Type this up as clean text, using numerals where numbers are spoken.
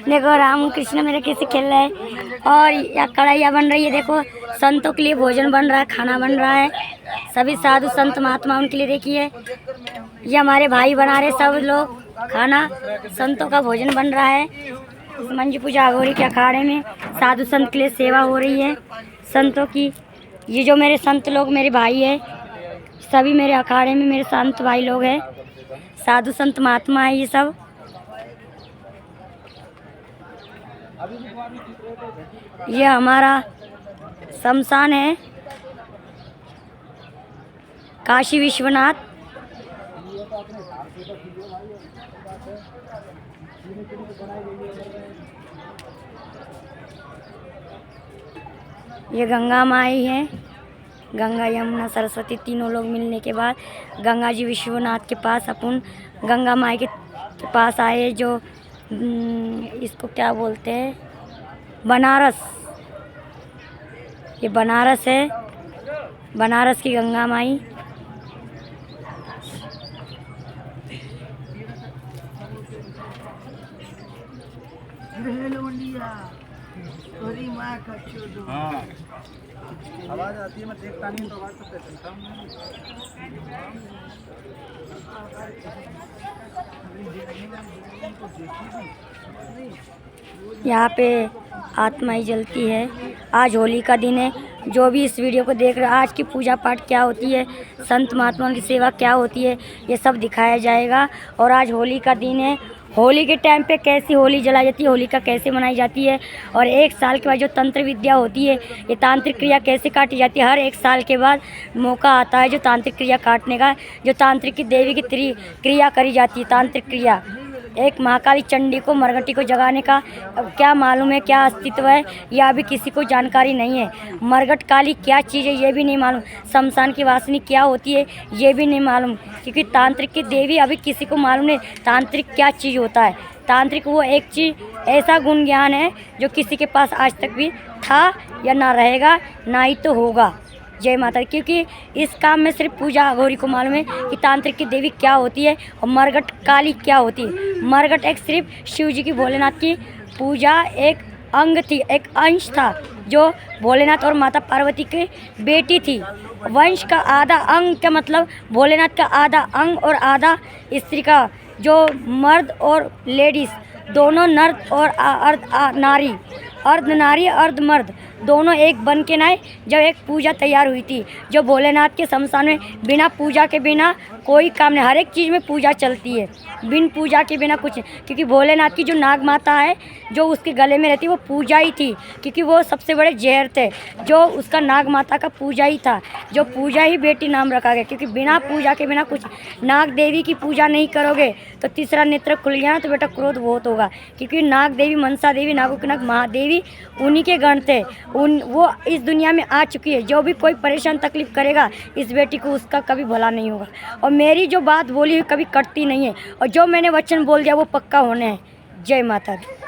देखो राम कृष्ण मेरे कैसे खेल रहे हैं और या कढ़ाइयाँ बन रही है। देखो संतों के लिए भोजन बन रहा है, खाना बन रहा है। सभी साधु संत महात्मा उनके लिए देखिए, ये हमारे भाई बना रहे सब लोग खाना। संतों का भोजन बन रहा है। मंजू पूजा अघोरी के अखाड़े में साधु संत के लिए सेवा हो रही है संतों की। ये जो मेरे संत लोग मेरे भाई है, सभी मेरे अखाड़े में मेरे संत भाई लोग हैं, साधु संत महात्मा है ये सब। ये हमारा शमशान है काशी विश्वनाथ। ये गंगा माई है, गंगा यमुना सरस्वती तीनों लोग मिलने के बाद गंगा जी विश्वनाथ के पास अपन गंगा माई के पास आए। जो इसको क्या बोलते हैं, बनारस। ये बनारस है, बनारस की गंगा माई। हाँ आवाज आती है, मैं देखता नहीं तो आवाज तो चलता हूँ। यहाँ पे आत्माएं जलती है। आज होली का दिन है। जो भी इस वीडियो को देख रहे हैं, आज की पूजा पाठ क्या होती है, संत महात्माओं की सेवा क्या होती है, ये सब दिखाया जाएगा। और आज होली का दिन है। होली के टाइम पे कैसी होली जलाई जाती है, होलिका कैसे मनाई जाती है, और एक साल के बाद जो तंत्र विद्या होती है, ये तांत्रिक क्रिया कैसे काटी जाती है। हर एक साल के बाद मौका आता है जो तांत्रिक क्रिया काटने का, जो तांत्रिक की देवी की क्रिया करी जाती है। तांत्रिक क्रिया एक महाकाली चंडी को, मरघटी को जगाने का क्या मालूम है, क्या अस्तित्व है, यह अभी किसी को जानकारी नहीं है। मरघट काली क्या चीज़ है ये भी नहीं मालूम। शमशान की वासनी क्या होती है ये भी नहीं मालूम, क्योंकि तांत्रिक की देवी अभी किसी को मालूम नहीं तांत्रिक क्या चीज़ होता है। तांत्रिक वो एक चीज़ ऐसा गुण ज्ञान है जो किसी के पास आज तक भी था या ना रहेगा, ना ही तो होगा। जय माता दी। क्योंकि इस काम में सिर्फ पूजा अघोरी को मालूम है कि तांत्रिक की देवी क्या होती है और मरघट काली क्या होती है। मरघट एक सिर्फ शिव जी की, भोलेनाथ की पूजा एक अंग थी, एक अंश था, जो भोलेनाथ और माता पार्वती की बेटी थी। वंश का आधा अंग का मतलब भोलेनाथ का आधा अंग और आधा स्त्री का, जो मर्द और लेडीज़ दोनों, नर और अर्ध नारी अर्ध मर्द दोनों एक बन के नाए जब एक पूजा तैयार हुई थी। जो भोलेनाथ के शमशान में बिना पूजा के बिना कोई काम नहीं, हर एक चीज़ में पूजा चलती है, बिन पूजा के बिना कुछ। क्योंकि भोलेनाथ की जो नाग माता है जो उसके गले में रहती है वो पूजा ही थी, क्योंकि वो सबसे बड़े जहर थे, जो उसका नाग माता का पूजा ही था, जो पूजा ही बेटी नाम रखा गया। क्योंकि बिना पूजा के बिना कुछ, नाग देवी की पूजा नहीं करोगे तो तीसरा नेत्र खुल गया तो बेटा क्रोध बहुत होगा। क्योंकि नाग देवी, मनसा देवी, नागों की नाग महादेवी उन्हीं के गण थे। वो इस दुनिया में आ चुकी है। जो भी कोई परेशान तकलीफ करेगा इस बेटी को, उसका कभी भला नहीं होगा। और मेरी जो बात बोली हुई कभी कटती नहीं है, और जो मैंने वचन बोल दिया वो पक्का होने हैं। जय माता दी।